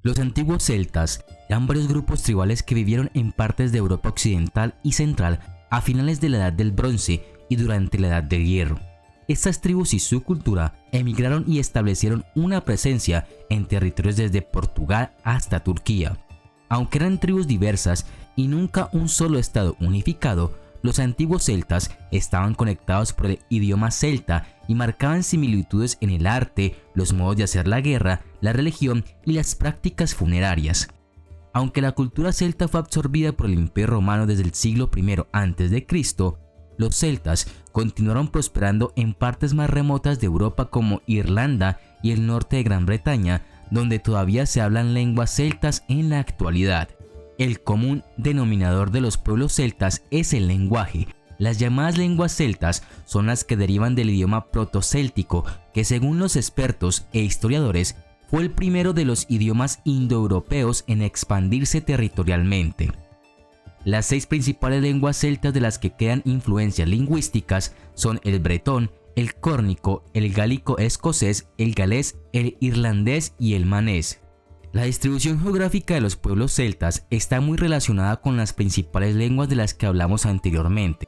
Los antiguos celtas eran varios grupos tribales que vivieron en partes de Europa occidental y central a finales de la Edad del Bronce y durante la Edad del Hierro. Estas tribus y su cultura emigraron y establecieron una presencia en territorios desde Portugal hasta Turquía. Aunque eran tribus diversas y nunca un solo estado unificado, los antiguos celtas estaban conectados por el idioma celta y marcaban similitudes en el arte, los modos de hacer la guerra, la religión y las prácticas funerarias. Aunque la cultura celta fue absorbida por el Imperio Romano desde el siglo I a.C., los celtas continuaron prosperando en partes más remotas de Europa como Irlanda y el norte de Gran Bretaña, donde todavía se hablan lenguas celtas en la actualidad. El común denominador de los pueblos celtas es el lenguaje. Las llamadas lenguas celtas son las que derivan del idioma protocéltico, que según los expertos e historiadores fue el primero de los idiomas indoeuropeos en expandirse territorialmente. Las 6 principales lenguas celtas de las que quedan influencias lingüísticas son el bretón, el córnico, el gálico escocés, el galés, el irlandés y el manés. La distribución geográfica de los pueblos celtas está muy relacionada con las principales lenguas de las que hablamos anteriormente.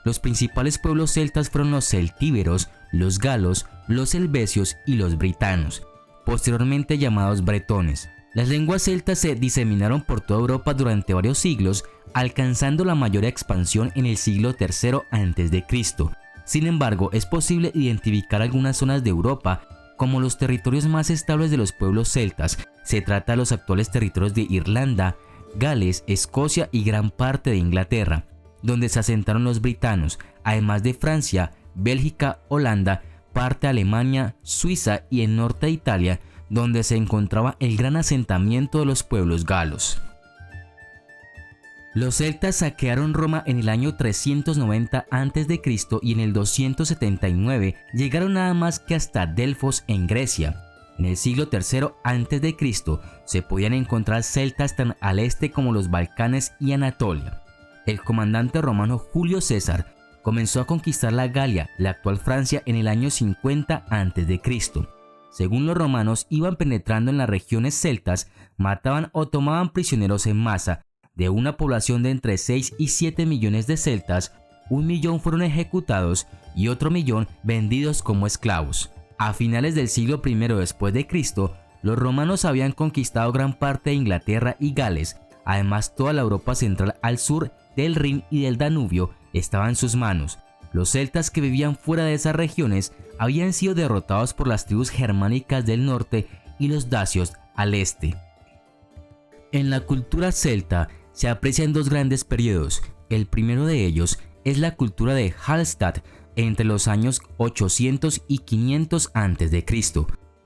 Los principales pueblos celtas fueron los celtíberos, los galos, los helvecios y los britanos, posteriormente llamados bretones. Las lenguas celtas se diseminaron por toda Europa durante varios siglos, alcanzando la mayor expansión en el siglo III a.C. Sin embargo, es posible identificar algunas zonas de Europa como los territorios más estables de los pueblos celtas. Se trata de los actuales territorios de Irlanda, Gales, Escocia y gran parte de Inglaterra, donde se asentaron los britanos, además de Francia, Bélgica, Holanda, parte de Alemania, Suiza y el norte de Italia, donde se encontraba el gran asentamiento de los pueblos galos. Los celtas saquearon Roma en el año 390 a.C. y en el 279 llegaron nada más que hasta Delfos en Grecia. En el siglo III a.C. se podían encontrar celtas tan al este como los Balcanes y Anatolia. El comandante romano Julio César comenzó a conquistar la Galia, la actual Francia, en el año 50 a.C. Según los romanos, iban penetrando en las regiones celtas, mataban o tomaban prisioneros en masa. De una población de entre 6 y 7 millones de celtas, 1 millón fueron ejecutados y otro millón vendidos como esclavos. A finales del siglo I después de Cristo, los romanos habían conquistado gran parte de Inglaterra y Gales. Además, toda la Europa central al sur del Rin y del Danubio estaba en sus manos. Los celtas que vivían fuera de esas regiones habían sido derrotados por las tribus germánicas del norte y los dacios al este. En la cultura celta se aprecian 2 grandes periodos. El primero de ellos es la cultura de Hallstatt entre los años 800 y 500 a.C.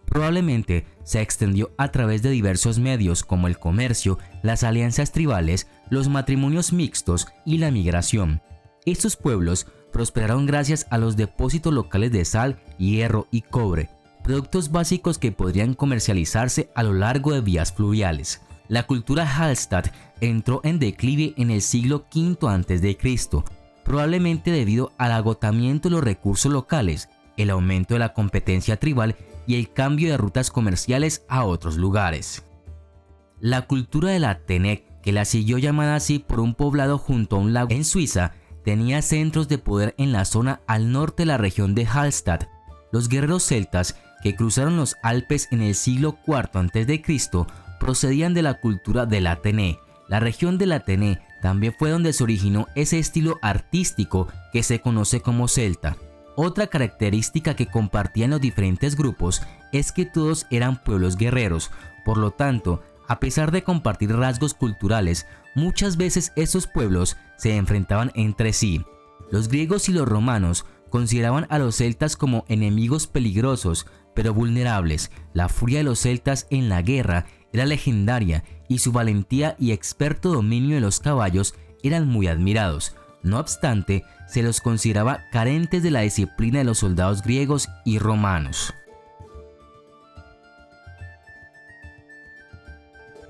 Probablemente se extendió a través de diversos medios como el comercio, las alianzas tribales, los matrimonios mixtos y la migración. Estos pueblos prosperaron gracias a los depósitos locales de sal, hierro y cobre, productos básicos que podrían comercializarse a lo largo de vías fluviales. La cultura Hallstatt entró en declive en el siglo V a.C., probablemente debido al agotamiento de los recursos locales, el aumento de la competencia tribal y el cambio de rutas comerciales a otros lugares. La cultura de la Tenec, que la siguió llamada así por un poblado junto a un lago en Suiza, tenía centros de poder en la zona al norte de la región de Hallstatt. Los guerreros celtas que cruzaron los Alpes en el siglo IV a.C. procedían de la cultura de la Tenec. La región de la Tenec también fue donde se originó ese estilo artístico que se conoce como celta. Otra característica que compartían los diferentes grupos es que todos eran pueblos guerreros. Por lo tanto, a pesar de compartir rasgos culturales, muchas veces esos pueblos se enfrentaban entre sí. Los griegos y los romanos consideraban a los celtas como enemigos peligrosos, pero vulnerables. La furia de los celtas en la guerra era legendaria y su valentía y experto dominio de los caballos eran muy admirados. No obstante, se los consideraba carentes de la disciplina de los soldados griegos y romanos.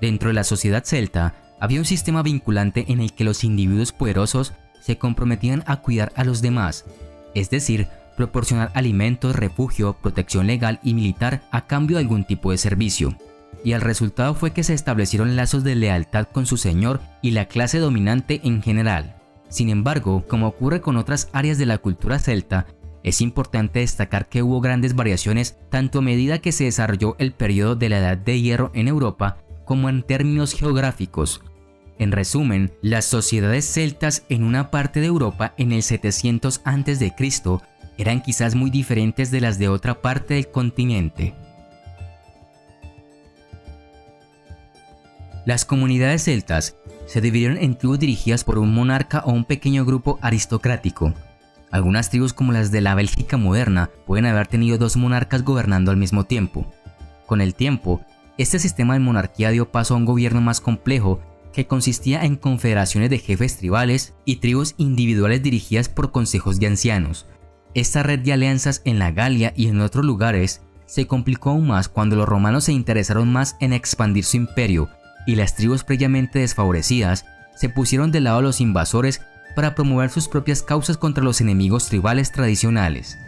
Dentro de la sociedad celta, había un sistema vinculante en el que los individuos poderosos se comprometían a cuidar a los demás, es decir, proporcionar alimentos, refugio, protección legal y militar a cambio de algún tipo de servicio. y el resultado fue que se establecieron lazos de lealtad con su señor y la clase dominante en general. Sin embargo, como ocurre con otras áreas de la cultura celta, es importante destacar que hubo grandes variaciones tanto a medida que se desarrolló el periodo de la Edad de Hierro en Europa como en términos geográficos. En resumen, las sociedades celtas en una parte de Europa en el 700 a.C. eran quizás muy diferentes de las de otra parte del continente. Las comunidades celtas se dividieron en tribus dirigidas por un monarca o un pequeño grupo aristocrático. Algunas tribus como las de la Bélgica moderna pueden haber tenido dos monarcas gobernando al mismo tiempo. Con el tiempo, este sistema de monarquía dio paso a un gobierno más complejo que consistía en confederaciones de jefes tribales y tribus individuales dirigidas por consejos de ancianos. Esta red de alianzas en la Galia y en otros lugares se complicó aún más cuando los romanos se interesaron más en expandir su imperio y las tribus previamente desfavorecidas se pusieron del lado de los invasores para promover sus propias causas contra los enemigos tribales tradicionales.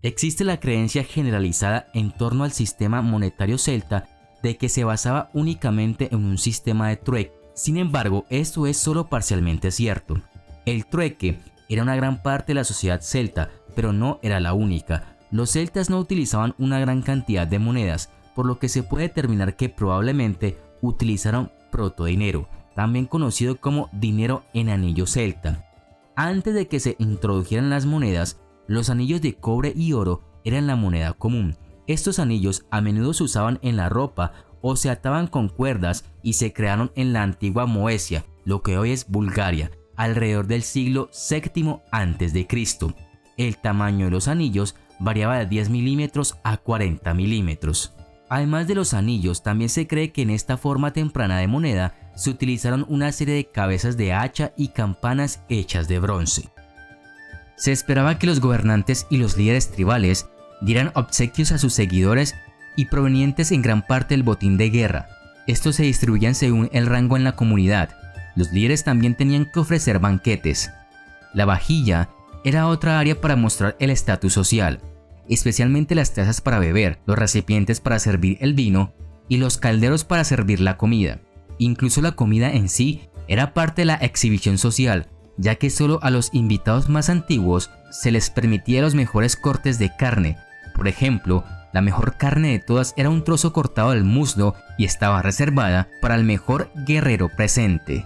Existe la creencia generalizada en torno al sistema monetario celta de que se basaba únicamente en un sistema de trueque. Sin embargo, esto es solo parcialmente cierto. El trueque era una gran parte de la sociedad celta, pero no era la única. Los celtas no utilizaban una gran cantidad de monedas, por lo que se puede determinar que probablemente utilizaron protodinero, también conocido como dinero en anillo celta. Antes de que se introdujeran las monedas, los anillos de cobre y oro eran la moneda común. Estos anillos a menudo se usaban en la ropa o se ataban con cuerdas y se crearon en la antigua Moesia, lo que hoy es Bulgaria, alrededor del siglo VII a.C. El tamaño de los anillos variaba de 10 milímetros a 40 milímetros. Además de los anillos, también se cree que en esta forma temprana de moneda se utilizaron una serie de cabezas de hacha y campanas hechas de bronce. Se esperaba que los gobernantes y los líderes tribales dieran obsequios a sus seguidores y provenientes en gran parte del botín de guerra. Estos se distribuían según el rango en la comunidad. Los líderes también tenían que ofrecer banquetes. La vajilla era otra área para mostrar el estatus social, especialmente las tazas para beber, los recipientes para servir el vino y los calderos para servir la comida. Incluso la comida en sí era parte de la exhibición social, ya que solo a los invitados más antiguos se les permitía los mejores cortes de carne. Por ejemplo, la mejor carne de todas era un trozo cortado del muslo y estaba reservada para el mejor guerrero presente.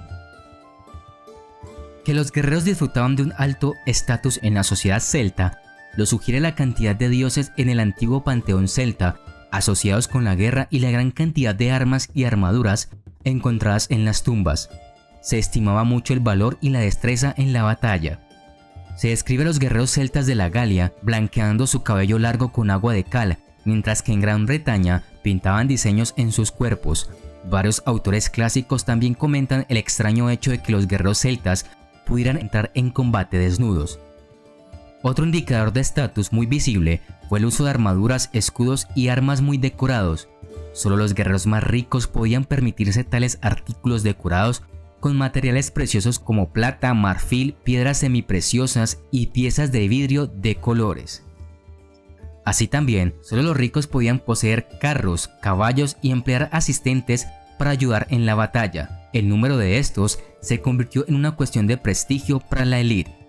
Que los guerreros disfrutaban de un alto estatus en la sociedad celta lo sugiere la cantidad de dioses en el antiguo panteón celta, asociados con la guerra y la gran cantidad de armas y armaduras encontradas en las tumbas. Se estimaba mucho el valor y la destreza en la batalla. Se describe a los guerreros celtas de la Galia blanqueando su cabello largo con agua de cal, mientras que en Gran Bretaña pintaban diseños en sus cuerpos. Varios autores clásicos también comentan el extraño hecho de que los guerreros celtas pudieran entrar en combate desnudos. Otro indicador de estatus muy visible fue el uso de armaduras, escudos y armas muy decorados. Solo los guerreros más ricos podían permitirse tales artículos decorados con materiales preciosos como plata, marfil, piedras semipreciosas y piezas de vidrio de colores. Así también, solo los ricos podían poseer carros, caballos y emplear asistentes para ayudar en la batalla. El número de estos se convirtió en una cuestión de prestigio para la élite.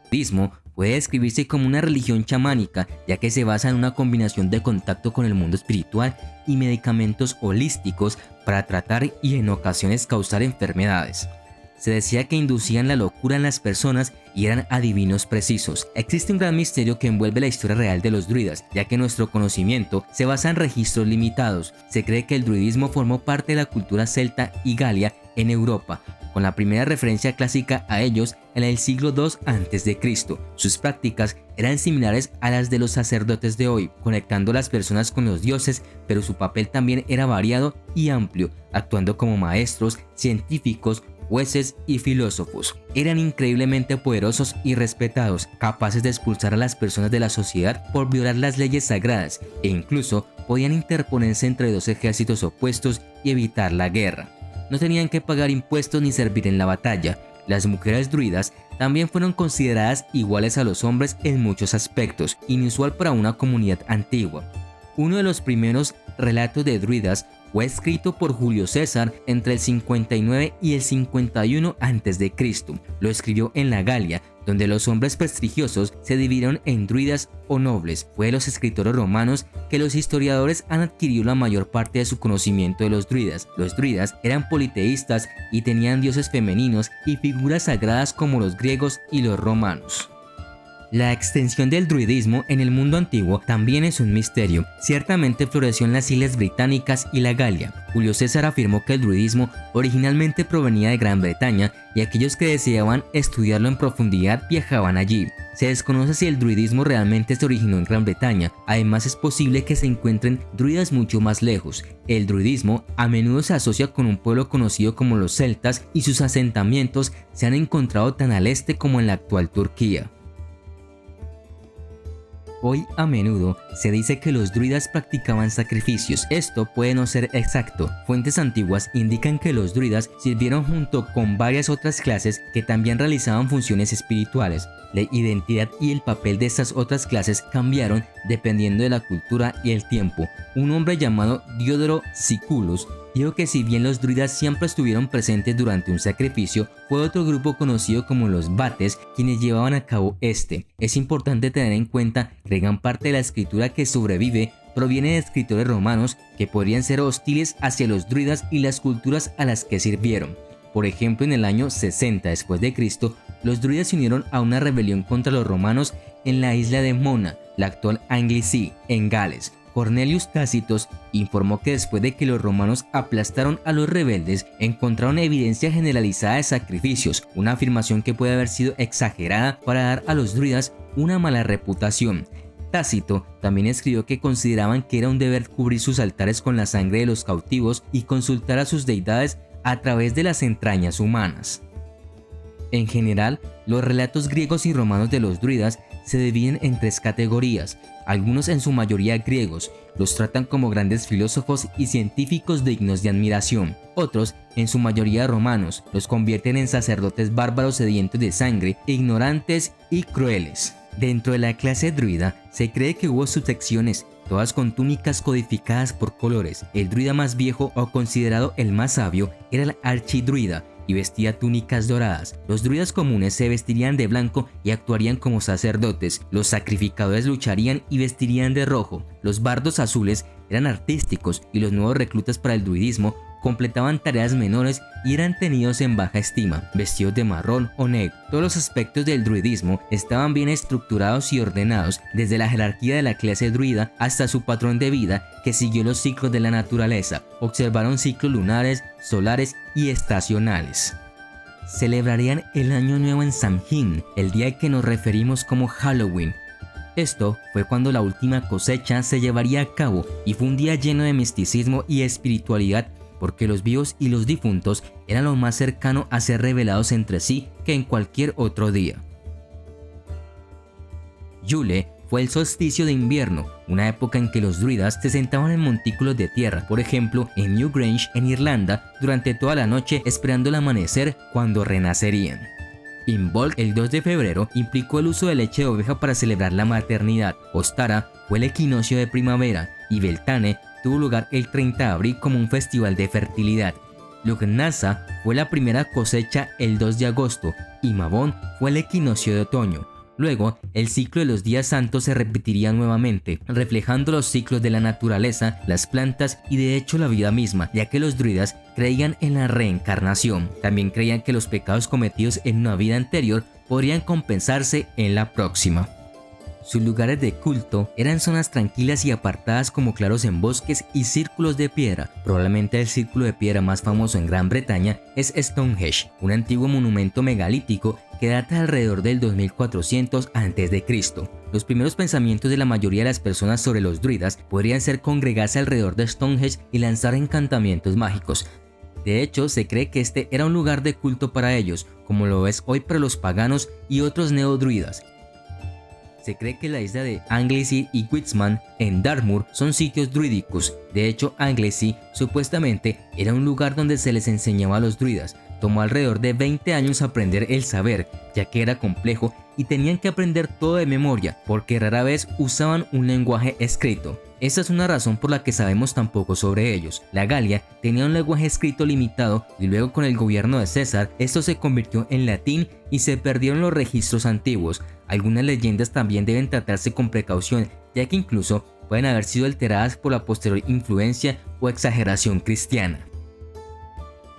El budismo puede describirse como una religión chamánica, ya que se basa en una combinación de contacto con el mundo espiritual y medicamentos holísticos para tratar y en ocasiones causar enfermedades. Se decía que inducían la locura en las personas y eran adivinos precisos. Existe un gran misterio que envuelve la historia real de los druidas, ya que nuestro conocimiento se basa en registros limitados. Se cree que el druidismo formó parte de la cultura celta y galia en Europa, con la primera referencia clásica a ellos en el siglo II a.C. Sus prácticas eran similares a las de los sacerdotes de hoy, conectando a las personas con los dioses, pero su papel también era variado y amplio, actuando como maestros, científicos, jueces y filósofos. Eran increíblemente poderosos y respetados, capaces de expulsar a las personas de la sociedad por violar las leyes sagradas, e incluso podían interponerse entre dos ejércitos opuestos y evitar la guerra. No tenían que pagar impuestos ni servir en la batalla. Las mujeres druidas también fueron consideradas iguales a los hombres en muchos aspectos, inusual para una comunidad antigua. Uno de los primeros relatos de druidas fue escrito por Julio César entre el 59 y el 51 a.C. Lo escribió en la Galia, donde los hombres prestigiosos se dividieron en druidas o nobles. Fue de los escritores romanos que los historiadores han adquirido la mayor parte de su conocimiento de los druidas. Los druidas eran politeístas y tenían dioses femeninos y figuras sagradas como los griegos y los romanos. La extensión del druidismo en el mundo antiguo también es un misterio. Ciertamente floreció en las Islas Británicas y la Galia. Julio César afirmó que el druidismo originalmente provenía de Gran Bretaña y aquellos que deseaban estudiarlo en profundidad viajaban allí. Se desconoce si el druidismo realmente se originó en Gran Bretaña. Además, es posible que se encuentren druidas mucho más lejos. El druidismo a menudo se asocia con un pueblo conocido como los celtas y sus asentamientos se han encontrado tan al este como en la actual Turquía. Hoy a menudo se dice que los druidas practicaban sacrificios. Esto puede no ser exacto. Fuentes antiguas indican que los druidas sirvieron junto con varias otras clases que también realizaban funciones espirituales. La identidad y el papel de estas otras clases cambiaron dependiendo de la cultura y el tiempo. Un hombre llamado Diodoro Siculus dijo que si bien los druidas siempre estuvieron presentes durante un sacrificio, fue otro grupo conocido como los vates quienes llevaban a cabo este. Es importante tener en cuenta que gran parte de la escritura que sobrevive proviene de escritores romanos que podrían ser hostiles hacia los druidas y las culturas a las que sirvieron. Por ejemplo, en el año 60 después de Cristo, los druidas se unieron a una rebelión contra los romanos en la isla de Mona, la actual Anglesey, en Gales. Cornelius Tácitos informó que después de que los romanos aplastaron a los rebeldes, encontraron evidencia generalizada de sacrificios, una afirmación que puede haber sido exagerada para dar a los druidas una mala reputación. Tácito también escribió que consideraban que era un deber cubrir sus altares con la sangre de los cautivos y consultar a sus deidades a través de las entrañas humanas. En general, los relatos griegos y romanos de los druidas se dividen en tres categorías. Algunos, en su mayoría griegos, los tratan como grandes filósofos y científicos dignos de admiración. Otros, en su mayoría romanos, los convierten en sacerdotes bárbaros sedientos de sangre, ignorantes y crueles. Dentro de la clase druida se cree que hubo subsecciones, todas con túnicas codificadas por colores. El druida más viejo o considerado el más sabio era el archidruida y vestía túnicas doradas. Los druidas comunes se vestirían de blanco y actuarían como sacerdotes. Los sacrificadores lucharían y vestirían de rojo. Los bardos azules eran artísticos y los nuevos reclutas para el druidismo completaban tareas menores y eran tenidos en baja estima, vestidos de marrón o negro. Todos los aspectos del druidismo estaban bien estructurados y ordenados, desde la jerarquía de la clase druida hasta su patrón de vida que siguió los ciclos de la naturaleza. Observaron ciclos lunares, solares y estacionales. Celebrarían el Año Nuevo en Samhain, el día al que nos referimos como Halloween. Esto fue cuando la última cosecha se llevaría a cabo y fue un día lleno de misticismo y espiritualidad, porque los vivos y los difuntos eran lo más cercano a ser revelados entre sí que en cualquier otro día. Yule fue el solsticio de invierno, una época en que los druidas se sentaban en montículos de tierra, por ejemplo en Newgrange en Irlanda, durante toda la noche esperando el amanecer cuando renacerían. Imbolc, el 2 de febrero, implicó el uso de leche de oveja para celebrar la maternidad. Ostara fue el equinoccio de primavera y Beltane tuvo lugar el 30 de abril como un festival de fertilidad. Lughnasadh fue la primera cosecha el 2 de agosto y Mabon fue el equinoccio de otoño. Luego, el ciclo de los días santos se repetiría nuevamente, reflejando los ciclos de la naturaleza, las plantas y de hecho la vida misma, ya que los druidas creían en la reencarnación. También creían que los pecados cometidos en una vida anterior podrían compensarse en la próxima. Sus lugares de culto eran zonas tranquilas y apartadas como claros en bosques y círculos de piedra. Probablemente el círculo de piedra más famoso en Gran Bretaña es Stonehenge, un antiguo monumento megalítico que data alrededor del 2400 a.C. Los primeros pensamientos de la mayoría de las personas sobre los druidas podrían ser congregarse alrededor de Stonehenge y lanzar encantamientos mágicos. De hecho, se cree que este era un lugar de culto para ellos, como lo es hoy para los paganos y otros neodruidas. Se cree que la isla de Anglesey y Whitman en Dartmoor son sitios druídicos. De hecho, Anglesey supuestamente era un lugar donde se les enseñaba a los druidas. Tomó alrededor de 20 años aprender el saber, ya que era complejo y tenían que aprender todo de memoria, porque rara vez usaban un lenguaje escrito. Esta es una razón por la que sabemos tan poco sobre ellos. La Galia tenía un lenguaje escrito limitado y luego con el gobierno de César esto se convirtió en latín y se perdieron los registros antiguos. Algunas leyendas también deben tratarse con precaución, ya que incluso pueden haber sido alteradas por la posterior influencia o exageración cristiana.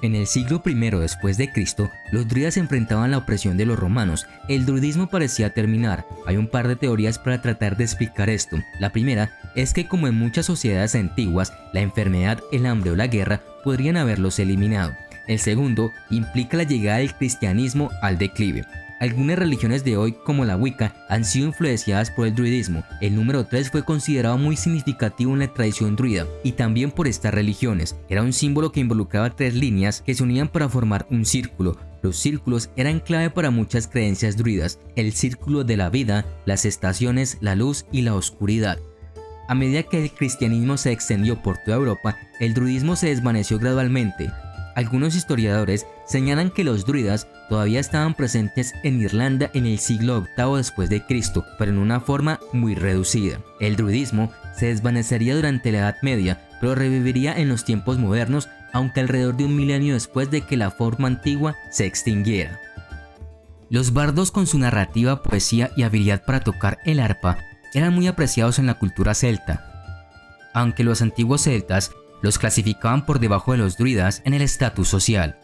En el siglo I después de Cristo, los druidas enfrentaban la opresión de los romanos. El druidismo parecía terminar. Hay un par de teorías para tratar de explicar esto. La primera es que, como en muchas sociedades antiguas, la enfermedad, el hambre o la guerra podrían haberlos eliminado. El segundo implica la llegada del cristianismo al declive. Algunas religiones de hoy, como la Wicca, han sido influenciadas por el druidismo. El número 3 fue considerado muy significativo en la tradición druida y también por estas religiones. Era un símbolo que involucraba 3 líneas que se unían para formar un círculo. Los círculos eran clave para muchas creencias druidas: el círculo de la vida, las estaciones, la luz y la oscuridad. A medida que el cristianismo se extendió por toda Europa, el druidismo se desvaneció gradualmente. Algunos historiadores señalan que los druidas todavía estaban presentes en Irlanda en el siglo VIII después de Cristo, pero en una forma muy reducida. El druidismo se desvanecería durante la Edad Media, pero reviviría en los tiempos modernos, aunque alrededor de un milenio después de que la forma antigua se extinguiera. Los bardos, con su narrativa, poesía y habilidad para tocar el arpa, eran muy apreciados en la cultura celta, aunque los antiguos celtas los clasificaban por debajo de los druidas en el estatus social.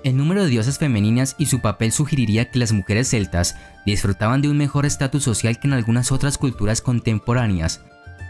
El número de diosas femeninas y su papel sugeriría que las mujeres celtas disfrutaban de un mejor estatus social que en algunas otras culturas contemporáneas,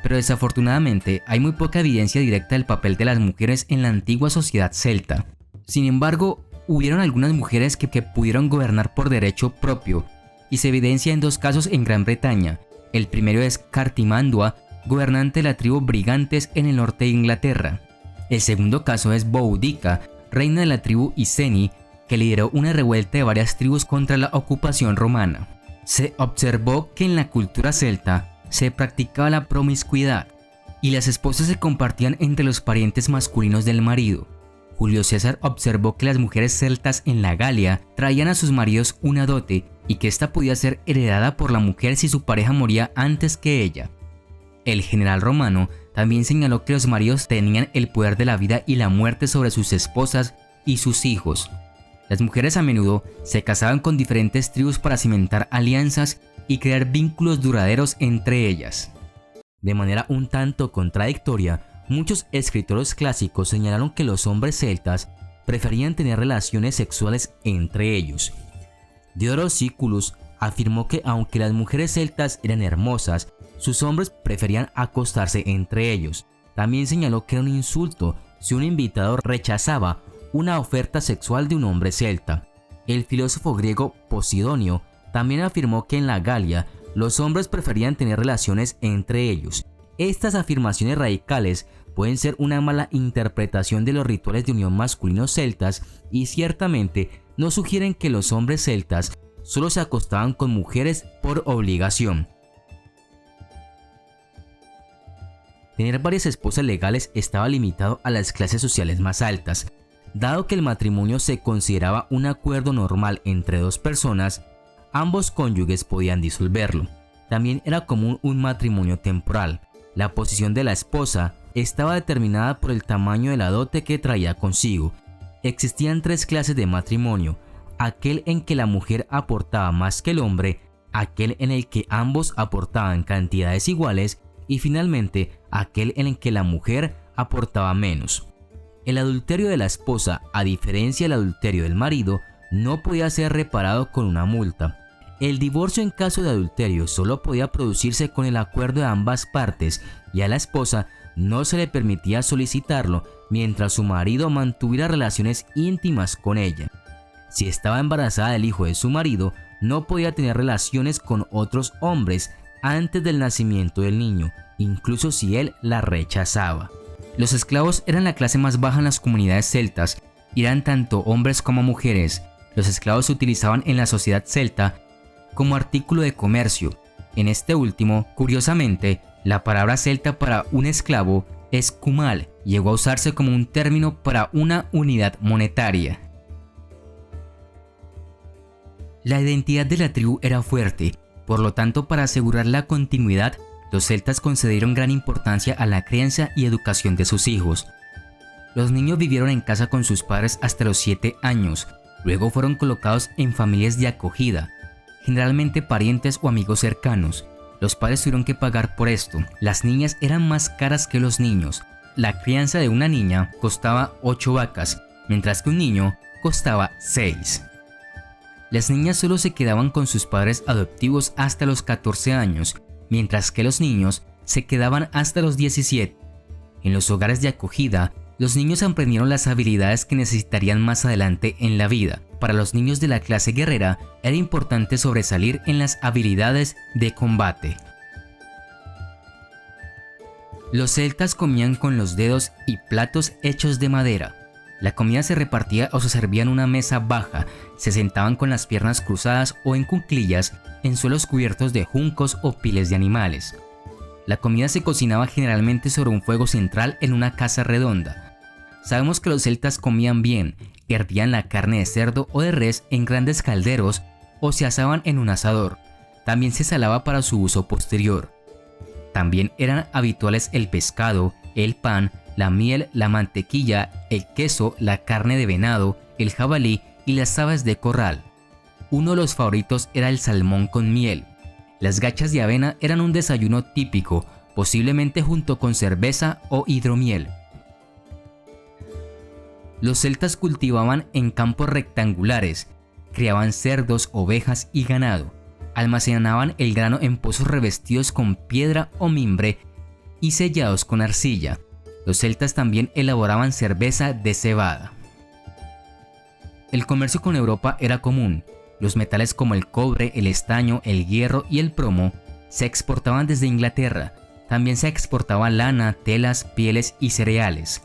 pero desafortunadamente hay muy poca evidencia directa del papel de las mujeres en la antigua sociedad celta. Sin embargo, hubieron algunas mujeres que pudieron gobernar por derecho propio, y se evidencia en 2 casos en Gran Bretaña. El primero es Cartimandua, gobernante de la tribu Brigantes en el norte de Inglaterra. El segundo caso es Boudica, reina de la tribu Iceni, que lideró una revuelta de varias tribus contra la ocupación romana. Se observó que en la cultura celta se practicaba la promiscuidad y las esposas se compartían entre los parientes masculinos del marido. Julio César observó que las mujeres celtas en la Galia traían a sus maridos una dote y que ésta podía ser heredada por la mujer si su pareja moría antes que ella. El general romano también señaló que los maridos tenían el poder de la vida y la muerte sobre sus esposas y sus hijos. Las mujeres a menudo se casaban con diferentes tribus para cimentar alianzas y crear vínculos duraderos entre ellas. De manera un tanto contradictoria, muchos escritores clásicos señalaron que los hombres celtas preferían tener relaciones sexuales entre ellos. Diodoro Sículus afirmó que aunque las mujeres celtas eran hermosas, sus hombres preferían acostarse entre ellos. También señaló que era un insulto si un invitado rechazaba una oferta sexual de un hombre celta. El filósofo griego Posidonio también afirmó que en la Galia los hombres preferían tener relaciones entre ellos. Estas afirmaciones radicales pueden ser una mala interpretación de los rituales de unión masculinos celtas y ciertamente no sugieren que los hombres celtas solo se acostaban con mujeres por obligación. Tener varias esposas legales estaba limitado a las clases sociales más altas. Dado que el matrimonio se consideraba un acuerdo normal entre 2 personas, ambos cónyuges podían disolverlo. También era común un matrimonio temporal. La posición de la esposa estaba determinada por el tamaño de la dote que traía consigo. Existían 3 clases de matrimonio: aquel en que la mujer aportaba más que el hombre, aquel en el que ambos aportaban cantidades iguales y finalmente aquel en el que la mujer aportaba menos. El adulterio de la esposa, a diferencia del adulterio del marido, no podía ser reparado con una multa. El divorcio en caso de adulterio solo podía producirse con el acuerdo de ambas partes y a la esposa no se le permitía solicitarlo mientras su marido mantuviera relaciones íntimas con ella. Si estaba embarazada del hijo de su marido, no podía tener relaciones con otros hombres antes del nacimiento del niño, incluso si él la rechazaba. Los esclavos eran la clase más baja en las comunidades celtas y eran tanto hombres como mujeres. Los esclavos se utilizaban en la sociedad celta como artículo de comercio. En este último, curiosamente, la palabra celta para un esclavo es cumal, llegó a usarse como un término para una unidad monetaria. La identidad de la tribu era fuerte. Por lo tanto, para asegurar la continuidad, los celtas concedieron gran importancia a la crianza y educación de sus hijos. Los niños vivieron en casa con sus padres hasta los 7 años, luego fueron colocados en familias de acogida, generalmente parientes o amigos cercanos. Los padres tuvieron que pagar por esto. Las niñas eran más caras que los niños. La crianza de una niña costaba 8 vacas, mientras que un niño costaba 6. Las niñas solo se quedaban con sus padres adoptivos hasta los 14 años, mientras que los niños se quedaban hasta los 17. En los hogares de acogida, los niños aprendieron las habilidades que necesitarían más adelante en la vida. Para los niños de la clase guerrera, era importante sobresalir en las habilidades de combate. Los celtas comían con los dedos y platos hechos de madera. La comida se repartía o se servía en una mesa baja, se sentaban con las piernas cruzadas o en cuclillas en suelos cubiertos de juncos o piles de animales. La comida se cocinaba generalmente sobre un fuego central en una casa redonda. Sabemos que los celtas comían bien, hervían la carne de cerdo o de res en grandes calderos o se asaban en un asador. También se salaba para su uso posterior. También eran habituales el pescado, el pan, la miel, la mantequilla, el queso, la carne de venado, el jabalí y las aves de corral. Uno de los favoritos era el salmón con miel. Las gachas de avena eran un desayuno típico, posiblemente junto con cerveza o hidromiel. Los celtas cultivaban en campos rectangulares, criaban cerdos, ovejas y ganado, almacenaban el grano en pozos revestidos con piedra o mimbre y sellados con arcilla. Los celtas también elaboraban cerveza de cebada. El comercio con Europa era común. Los metales como el cobre, el estaño, el hierro y el plomo se exportaban desde Inglaterra. También se exportaba lana, telas, pieles y cereales.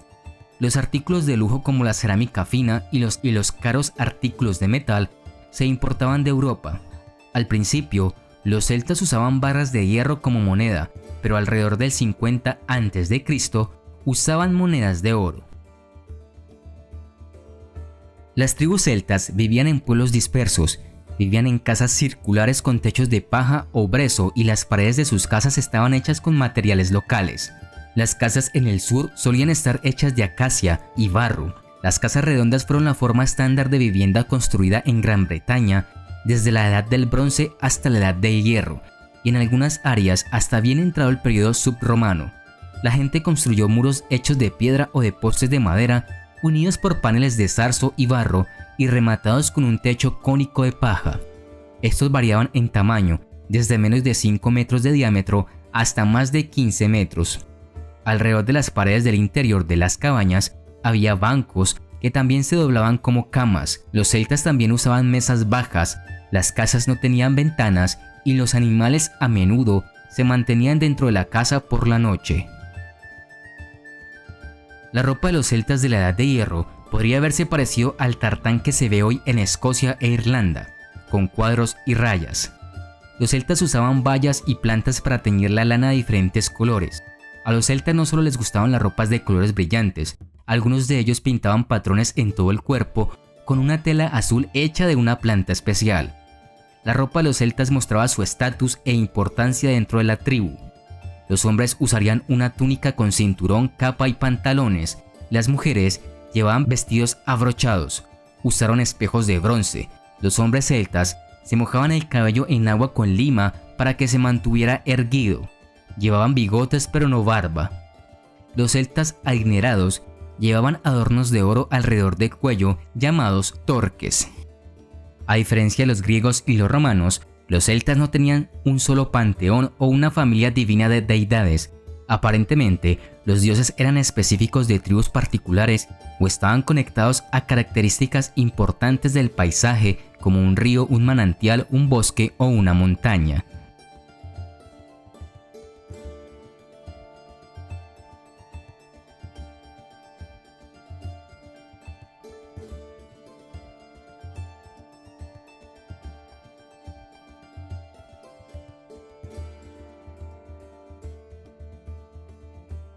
Los artículos de lujo como la cerámica fina y los caros artículos de metal se importaban de Europa. Al principio, los celtas usaban barras de hierro como moneda, pero alrededor del 50 a.C. usaban monedas de oro. Las tribus celtas vivían en pueblos dispersos, vivían en casas circulares con techos de paja o brezo y las paredes de sus casas estaban hechas con materiales locales. Las casas en el sur solían estar hechas de acacia y barro. Las casas redondas fueron la forma estándar de vivienda construida en Gran Bretaña desde la Edad del Bronce hasta la Edad del Hierro, y en algunas áreas hasta bien entrado el periodo subromano. La gente construyó muros hechos de piedra o de postes de madera, unidos por paneles de zarzo y barro y rematados con un techo cónico de paja. Estos variaban en tamaño, desde menos de 5 metros de diámetro hasta más de 15 metros. Alrededor de las paredes del interior de las cabañas había bancos que también se doblaban como camas. Los celtas también usaban mesas bajas, las casas no tenían ventanas y los animales a menudo se mantenían dentro de la casa por la noche. La ropa de los celtas de la Edad de Hierro podría haberse parecido al tartán que se ve hoy en Escocia e Irlanda, con cuadros y rayas. Los celtas usaban bayas y plantas para teñir la lana de diferentes colores. A los celtas no solo les gustaban las ropas de colores brillantes, algunos de ellos pintaban patrones en todo el cuerpo con una tela azul hecha de una planta especial. La ropa de los celtas mostraba su estatus e importancia dentro de la tribu. Los hombres usarían una túnica con cinturón, capa y pantalones. Las mujeres llevaban vestidos abrochados. Usaron espejos de bronce. Los hombres celtas se mojaban el cabello en agua con lima para que se mantuviera erguido. Llevaban bigotes pero no barba. Los celtas adinerados llevaban adornos de oro alrededor del cuello llamados torques. A diferencia de los griegos y los romanos, los celtas no tenían un solo panteón o una familia divina de deidades. Aparentemente, los dioses eran específicos de tribus particulares o estaban conectados a características importantes del paisaje como un río, un manantial, un bosque o una montaña.